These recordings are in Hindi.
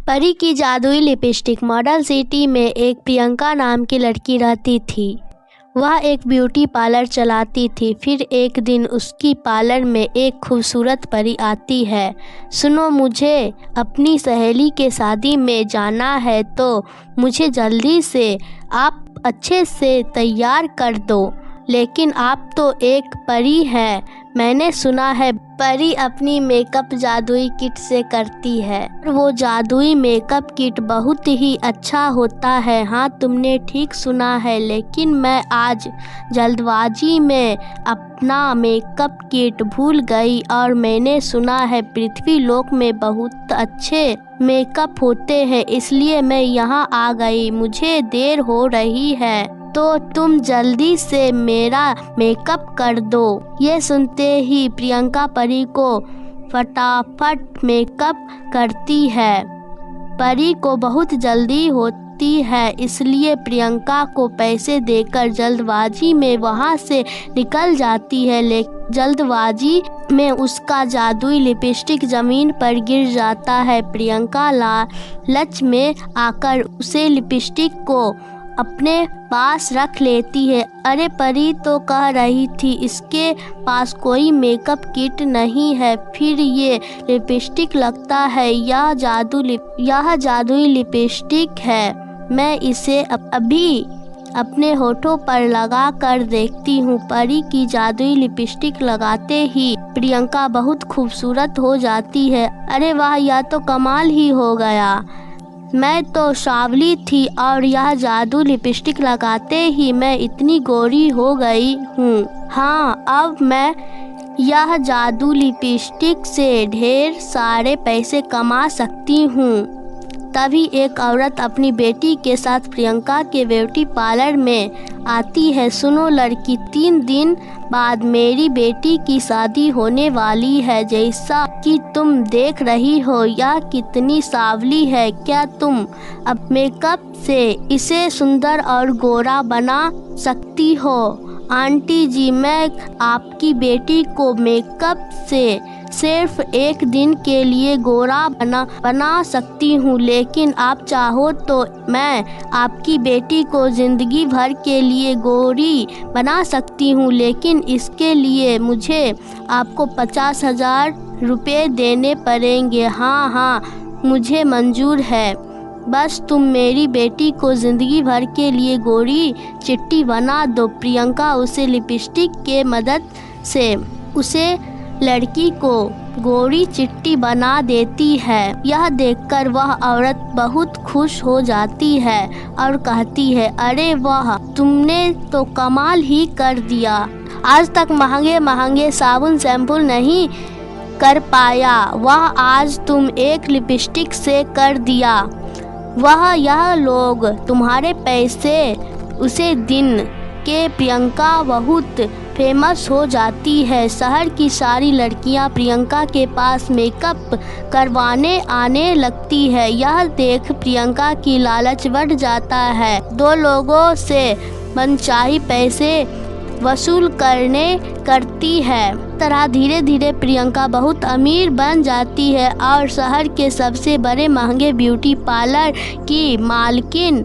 परी की जादुई लिपस्टिक। मॉडल सिटी में एक प्रियंका नाम की लड़की रहती थी। वह एक ब्यूटी पार्लर चलाती थी। फिर एक दिन उसकी पार्लर में एक खूबसूरत परी आती है। सुनो, मुझे अपनी सहेली के शादी में जाना है, तो मुझे जल्दी से आप अच्छे से तैयार कर दो। लेकिन आप तो एक परी हैं, मैंने सुना है परी अपनी मेकअप जादुई किट से करती है। वो जादुई मेकअप किट बहुत ही अच्छा होता है। हाँ, तुमने ठीक सुना है, लेकिन मैं आज जल्दबाजी में अपना मेकअप किट भूल गई और मैंने सुना है पृथ्वी लोक में बहुत अच्छे मेकअप होते हैं, इसलिए मैं यहाँ आ गई। मुझे देर हो रही है, तो तुम जल्दी से मेरा मेकअप कर दो। ये सुनते ही प्रियंका परी को फटाफट मेकअप करती है। परी को बहुत जल्दी होती है, इसलिए प्रियंका को पैसे देकर जल्दबाजी में वहाँ से निकल जाती है। लेकिन जल्दबाजी में उसका जादुई लिपस्टिक ज़मीन पर गिर जाता है। प्रियंका लालच में आकर उसे लिपस्टिक को अपने पास रख लेती है। अरे, परी तो कह रही थी इसके पास कोई मेकअप किट नहीं है, फिर ये लिपस्टिक लगता है यह जादुई लिपस्टिक है। मैं इसे अभी अपने होठों पर लगा कर देखती हूँ। परी की जादुई लिपस्टिक लगाते ही प्रियंका बहुत खूबसूरत हो जाती है। अरे वाह, यह तो कमाल ही हो गया। मैं तो सांवली थी और यह जादू लिपस्टिक लगाते ही मैं इतनी गोरी हो गई हूँ। हाँ, अब मैं यह जादू लिपस्टिक से ढेर सारे पैसे कमा सकती हूँ। तभी एक औरत अपनी बेटी के साथ प्रियंका के ब्यूटी पार्लर में आती है। सुनो लड़की, 3 दिन बाद मेरी बेटी की शादी होने वाली है। जैसा कि तुम देख रही हो यह कितनी सांवली है। क्या तुम अब मेकअप से इसे सुंदर और गोरा बना सकती हो? आंटी जी, मैं आपकी बेटी को मेकअप से सिर्फ 1 दिन के लिए गोरा बना सकती हूँ, लेकिन आप चाहो तो मैं आपकी बेटी को ज़िंदगी भर के लिए गोरी बना सकती हूँ, लेकिन इसके लिए मुझे आपको 50,000 रुपये देने पड़ेंगे। हाँ, मुझे मंजूर है। बस तुम मेरी बेटी को ज़िंदगी भर के लिए गोरी चिट्टी बना दो। प्रियंका उसे लिपस्टिक के मदद से उसे लड़की को गोरी चिट्टी बना देती है। यह देखकर वह औरत बहुत खुश हो जाती है और कहती है, अरे वाह, तुमने तो कमाल ही कर दिया। आज तक महंगे साबुन शैम्पू नहीं कर पाया, वह आज तुम एक लिपस्टिक से कर दिया। यह लोग तुम्हारे पैसे उसे दिन के प्रियंका बहुत फेमस हो जाती है। शहर की सारी लड़कियां प्रियंका के पास मेकअप करवाने आने लगती है। यह देख प्रियंका की लालच बढ़ जाता है। 2 लोगों से मनचाही पैसे वसूल करती है। तरह धीरे धीरे प्रियंका बहुत अमीर बन जाती है और शहर के सबसे बड़े महंगे ब्यूटी पार्लर की मालकिन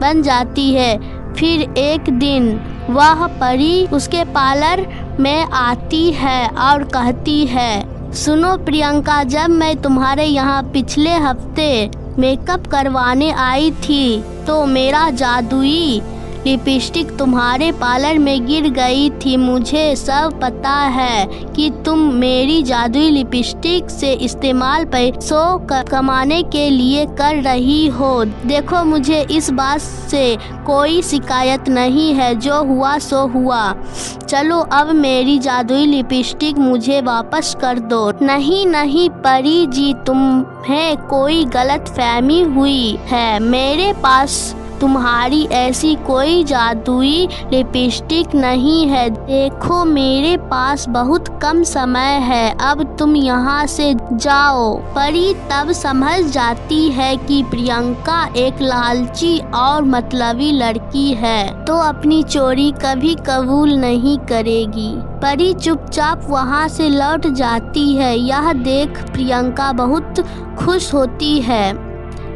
बन जाती है। फिर एक दिन वह परी उसके पार्लर में आती है और कहती है, सुनो प्रियंका, जब मैं तुम्हारे यहाँ पिछले हफ्ते मेकअप करवाने आई थी तो मेरा जादुई लिपस्टिक तुम्हारे पार्लर में गिर गई थी। मुझे सब पता है कि तुम मेरी जादुई लिपस्टिक से इस्तेमाल पैसों कमाने के लिए कर रही हो। देखो, मुझे इस बात से कोई शिकायत नहीं है, जो हुआ सो हुआ। चलो अब मेरी जादुई लिपस्टिक मुझे वापस कर दो। नहीं परी जी, तुम्हें कोई गलतफहमी हुई है। मेरे पास तुम्हारी ऐसी कोई जादुई लिपस्टिक नहीं है। देखो, मेरे पास बहुत कम समय है, अब तुम यहाँ से जाओ। परी तब समझ जाती है कि प्रियंका एक लालची और मतलबी लड़की है, तो अपनी चोरी कभी कबूल नहीं करेगी। परी चुपचाप वहाँ से लौट जाती है। यह देख प्रियंका बहुत खुश होती है।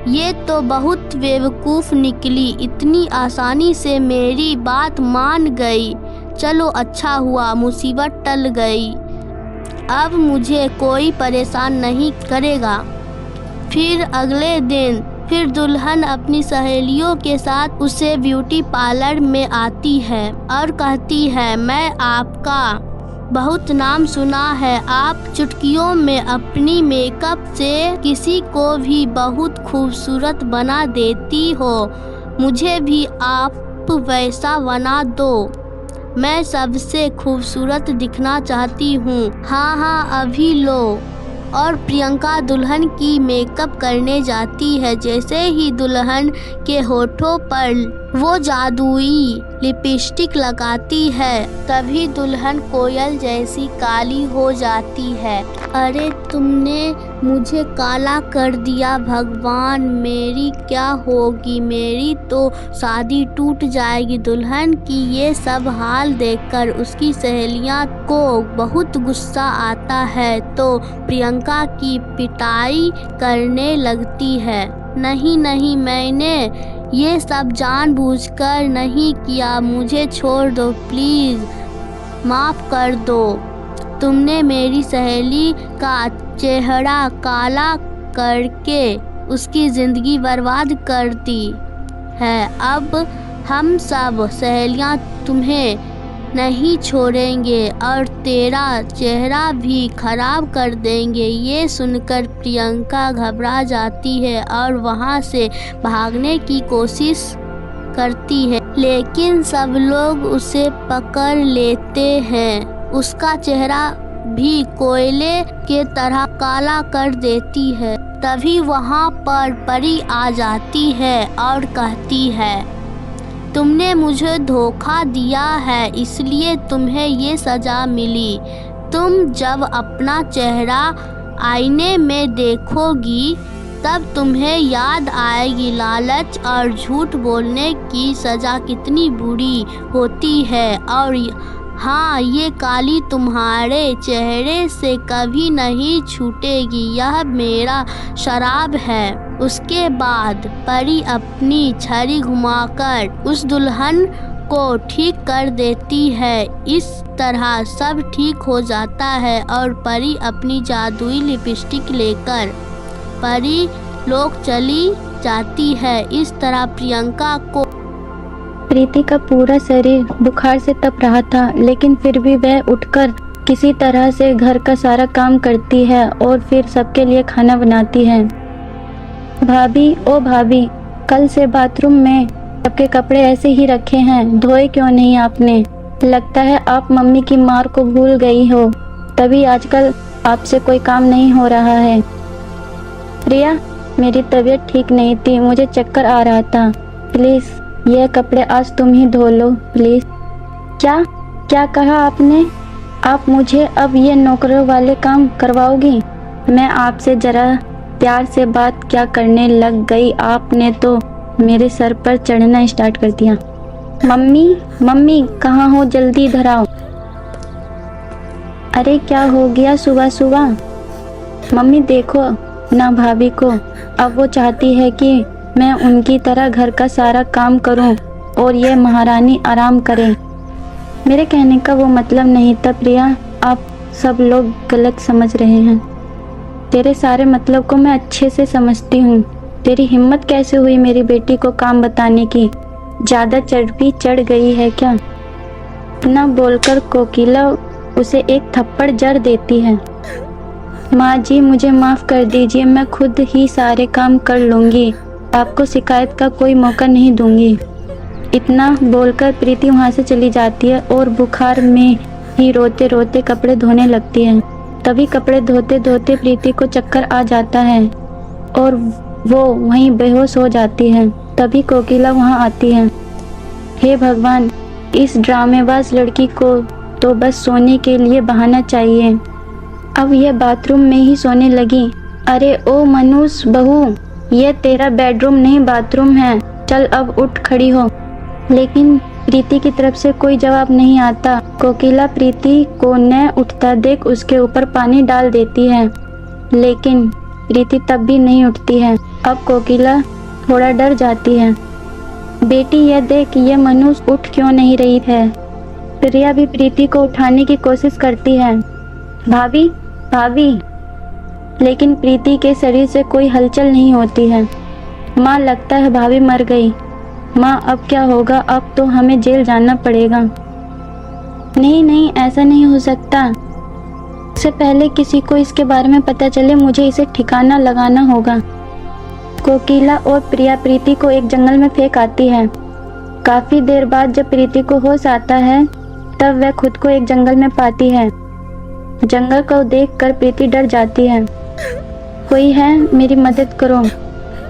ये तो बहुत बेवकूफ़ निकली, इतनी आसानी से मेरी बात मान गई। चलो अच्छा हुआ, मुसीबत टल गई। अब मुझे कोई परेशान नहीं करेगा। फिर अगले दिन फिर दुल्हन अपनी सहेलियों के साथ उसे ब्यूटी पार्लर में आती है और कहती है, मैं आपका बहुत नाम सुना है, आप चुटकियों में अपनी मेकअप से किसी को भी बहुत खूबसूरत बना देती हो। मुझे भी आप वैसा बना दो। मैं सबसे खूबसूरत दिखना चाहती हूँ। हाँ हाँ अभी लो। और प्रियंका दुल्हन की मेकअप करने जाती है। जैसे ही दुल्हन के होठों पर वो जादुई लिपस्टिक लगाती है, तभी दुल्हन कोयल जैसी काली हो जाती है। अरे तुमने मुझे काला कर दिया भगवान, मेरी क्या होगी, मेरी तो शादी टूट जाएगी। दुल्हन की ये सब हाल देखकर उसकी सहेलियां को बहुत गुस्सा आता है, तो प्रियंका की पिटाई करने लगती है। नहीं नहीं, मैंने ये सब जानबूझकर नहीं किया, मुझे छोड़ दो प्लीज़, माफ़ कर दो। तुमने मेरी सहेली का चेहरा काला करके उसकी ज़िंदगी बर्बाद कर दी है। अब हम सब सहेलियां तुम्हें नहीं छोड़ेंगे और तेरा चेहरा भी खराब कर देंगे। ये सुनकर प्रियंका घबरा जाती है और वहाँ से भागने की कोशिश करती है, लेकिन सब लोग उसे पकड़ लेते हैं। उसका चेहरा भी कोयले के तरह काला कर देती है। तभी वहाँ पर परी आ जाती है और कहती है, तुमने मुझे धोखा दिया है, इसलिए तुम्हें ये सज़ा मिली। तुम जब अपना चेहरा आईने में देखोगी तब तुम्हें याद आएगी लालच और झूठ बोलने की सज़ा कितनी बुरी होती है। और हाँ, ये काली तुम्हारे चेहरे से कभी नहीं छूटेगी, यह मेरा शराब है। उसके बाद परी अपनी छड़ी घुमाकर उस दुल्हन को ठीक कर देती है। इस तरह सब ठीक हो जाता है और परी अपनी जादुई लिपस्टिक लेकर परी लोग चली जाती है। इस तरह प्रियंका को प्रीति का पूरा शरीर बुखार से तप रहा था, लेकिन फिर भी वह उठकर किसी तरह से घर का सारा काम करती है और फिर सबके लिए खाना बनाती है। भाभी, ओ भाभी, कल से बाथरूम में सबके कपड़े ऐसे ही रखे हैं, धोए क्यों नहीं आपने? लगता है आप मम्मी की मार को भूल गई हो, तभी आजकल आपसे कोई काम नहीं हो रहा है। प्रिया, मेरी तबीयत ठीक नहीं थी, मुझे चक्कर आ रहा था, प्लीज़ यह कपड़े आज तुम ही धो लो प्लीज़। क्या क्या कहा आपने? आप मुझे अब ये नौकरों वाले काम करवाओगी? मैं आपसे ज़रा प्यार से बात क्या करने लग गई, आपने तो मेरे सर पर चढ़ना स्टार्ट कर दिया। मम्मी, मम्मी कहाँ हो, जल्दी इधर आओ। अरे क्या हो गया सुबह सुबह? मम्मी देखो ना भाभी को, अब वो चाहती है कि मैं उनकी तरह घर का सारा काम करूं और ये महारानी आराम करे। मेरे कहने का वो मतलब नहीं था प्रिया, आप सब लोग गलत समझ रहे हैं। तेरे सारे मतलब को मैं अच्छे से समझती हूँ। तेरी हिम्मत कैसे हुई मेरी बेटी को काम बताने की? ज़्यादा चर्बी चढ़ गई है क्या? इतना बोलकर कोकिला उसे एक थप्पड़ जड़ देती है। माँ जी, मुझे माफ़ कर दीजिए, मैं खुद ही सारे काम कर लूँगी, आपको शिकायत का कोई मौका नहीं दूंगी। इतना बोलकर प्रीति वहाँ से चली जाती है और बुखार में ही रोते रोते कपड़े धोने लगती है। तभी कपड़े धोते धोते प्रीति को चक्कर आ जाता है और वो वहीं बेहोश हो जाती है। तभी कोकिला वहाँ आती है। हे भगवान, इस ड्रामेबाज लड़की को तो बस सोने के लिए बहाना चाहिए। अब यह बाथरूम में ही सोने लगी। अरे ओ मनुष्य बहू, ये तेरा बेडरूम नहीं बाथरूम है, चल अब उठ खड़ी हो। लेकिन प्रीति की तरफ से कोई जवाब नहीं आता। कोकिला प्रीति को न उठता देख उसके ऊपर पानी डाल देती है, लेकिन प्रीति तब भी नहीं उठती है। अब कोकिला थोड़ा डर जाती है। बेटी यह देख, ये मनुष्य उठ क्यों नहीं रही है। प्रिया भी प्रीति को उठाने की कोशिश करती है। भाभी, भाभी, लेकिन प्रीति के शरीर से कोई हलचल नहीं होती है। माँ, लगता है भाभी मर गई। माँ, अब क्या होगा? अब तो हमें जेल जाना पड़ेगा। नहीं नहीं, ऐसा नहीं हो सकता। इससे पहले किसी को इसके बारे में पता चले, मुझे इसे ठिकाना लगाना होगा। कोकिला और प्रिया प्रीति को एक जंगल में फेंक आती है। काफी देर बाद जब प्रीति को होश आता है तब वह खुद को एक जंगल में पाती है। जंगल को देखकर प्रीति डर जाती है। कोई है? मेरी मदद करो।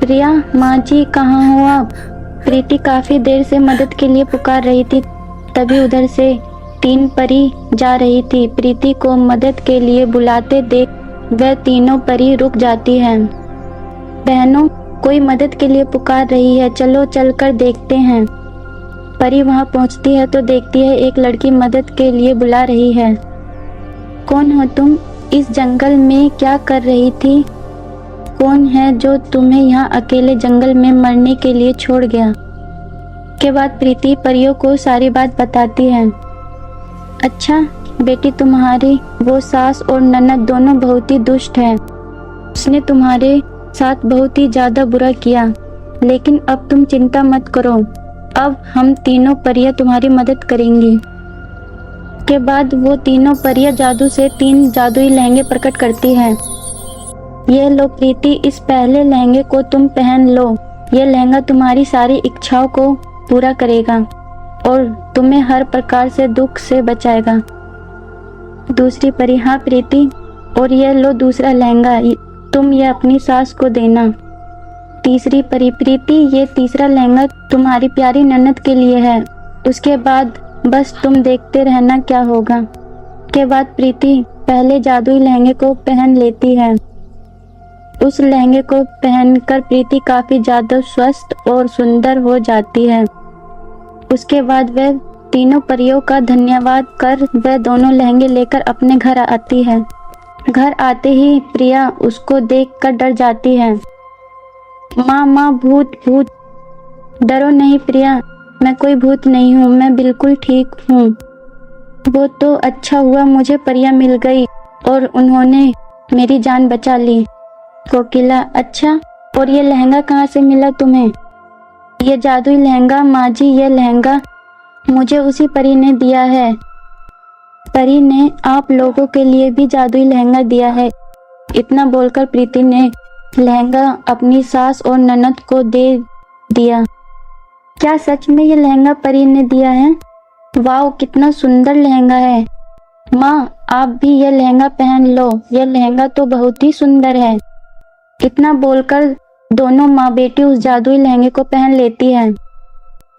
प्रिया, माँ जी कहाँ हो आप? प्रीति काफी देर से मदद के लिए पुकार रही थी। तभी उधर से 3 परी जा रही थी। प्रीति को मदद के लिए बुलाते देख वह तीनों परी रुक जाती हैं। बहनों, कोई मदद के लिए पुकार रही है, चलो चलकर देखते हैं। परी वहां पहुंचती है तो देखती है एक लड़की मदद के लिए बुला रही है। कौन हो तुम? इस जंगल में क्या कर रही थी? कौन है जो तुम्हें यहाँ अकेले जंगल में मरने के लिए छोड़ गया? के बाद प्रीति परियों को सारी बात बताती है। अच्छा बेटी, तुम्हारी वो सास और ननद दोनों बहुत ही दुष्ट है। उसने तुम्हारे साथ बहुत ही ज्यादा बुरा किया, लेकिन अब तुम चिंता मत करो। अब हम तीनों परियां तुम्हारी मदद करेंगी। के बाद वो तीनों परियां जादू से 3 जादुई लहंगे प्रकट करती हैं। ये लो प्रीति, इस पहले लहंगे को तुम पहन लो। ये लहंगा तुम्हारी सारी इच्छाओं को पूरा करेगा और तुम्हें हर प्रकार से दुख से बचाएगा। दूसरी परी, हाँ प्रीति, और ये लो दूसरा लहंगा, तुम ये अपनी सास को देना। तीसरी परी, प्रीति, ये तीसरा लहंगा तुम्हारी प्यारी ननद के लिए है। उसके बाद बस तुम देखते रहना क्या होगा। के बाद प्रीति पहले जादुई लहंगे को पहन लेती है। उस लहंगे को पहनकर प्रीति काफी ज्यादा स्वस्थ और सुंदर हो जाती है। उसके बाद वह तीनों परियों का धन्यवाद कर वह दोनों लहंगे लेकर अपने घर आती है। घर आते ही प्रिया उसको देखकर डर जाती है। माँ, भूत भूत। डरो नहीं प्रिया, मैं कोई भूत नहीं हूँ, मैं बिल्कुल ठीक हूँ। वो तो अच्छा हुआ मुझे परियां मिल गई और उन्होंने मेरी जान बचा ली। कोकिला, अच्छा, और ये लहंगा कहाँ से मिला तुम्हें? ये जादुई लहंगा माँ जी, ये लहंगा मुझे उसी परी ने दिया है। परी ने आप लोगों के लिए भी जादुई लहंगा दिया है। इतना बोलकर प्रीति ने लहंगा अपनी सास और ननद को दे दिया। क्या सच में ये लहंगा परी ने दिया है? वाह, कितना सुंदर लहंगा है। माँ, आप भी ये लहंगा पहन लो, ये लहंगा तो बहुत ही सुंदर है। इतना बोलकर दोनों माँ बेटी उस जादुई लहंगे को पहन लेती हैं।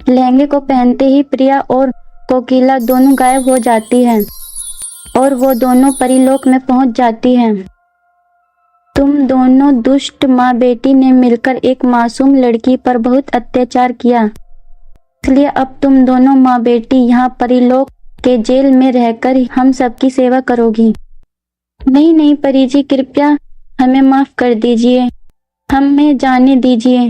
लहंगे को पहनते ही प्रिया और कोकिला दोनों गायब हो जाती हैं और वो दोनों परीलोक में पहुंच जाती हैं। तुम दोनों दुष्ट माँ बेटी ने मिलकर एक मासूम लड़की पर बहुत अत्याचार किया, इसलिए अब तुम दोनों माँ बेटी यहाँ परीलोक के जेल में रहकर हम सबकी सेवा करोगी। नहीं नहीं परी जी, कृपया हमें माफ कर दीजिए, हमें जाने दीजिए।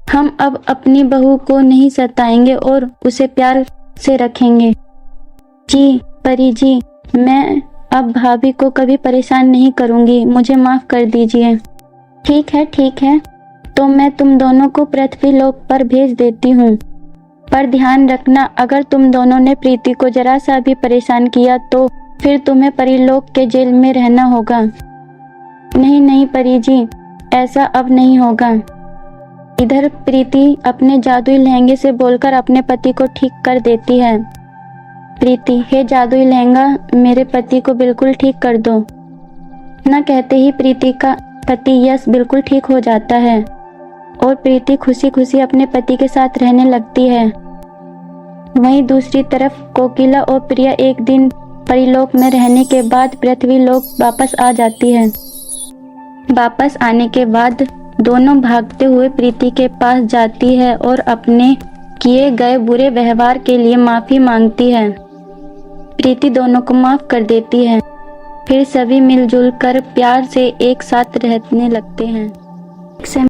हम अब अपनी बहू को नहीं सताएंगे और उसे प्यार से रखेंगे। जी परी जी, मैं अब भाभी को कभी परेशान नहीं करूंगी, मुझे माफ कर दीजिए। ठीक है, तो मैं तुम दोनों को पृथ्वी लोक पर भेज देती हूँ, पर ध्यान रखना अगर तुम दोनों ने प्रीति को जरा सा भी परेशान किया तो फिर तुम्हें परीलोक के जेल में रहना होगा। नहीं परी जी, ऐसा अब नहीं होगा। इधर प्रीति अपने जादुई लहंगे से बोलकर अपने पति को ठीक कर देती है। प्रीति, हे जादुई लहंगा, मेरे पति को बिल्कुल ठीक कर दो। न कहते ही प्रीति का पति यश बिल्कुल ठीक हो जाता है और प्रीति खुशी खुशी अपने पति के साथ रहने लगती है। वहीं दूसरी तरफ कोकिला और प्रिया एक दिन परीलोक में रहने के बाद पृथ्वी लोक वापस आ जाती है। वापस आने के बाद दोनों भागते हुए प्रीति के पास जाती है और अपने किए गए बुरे व्यवहार के लिए माफी मांगती है। प्रीति दोनों को माफ कर देती है। फिर सभी मिलजुल कर प्यार से एक साथ रहने लगते हैं।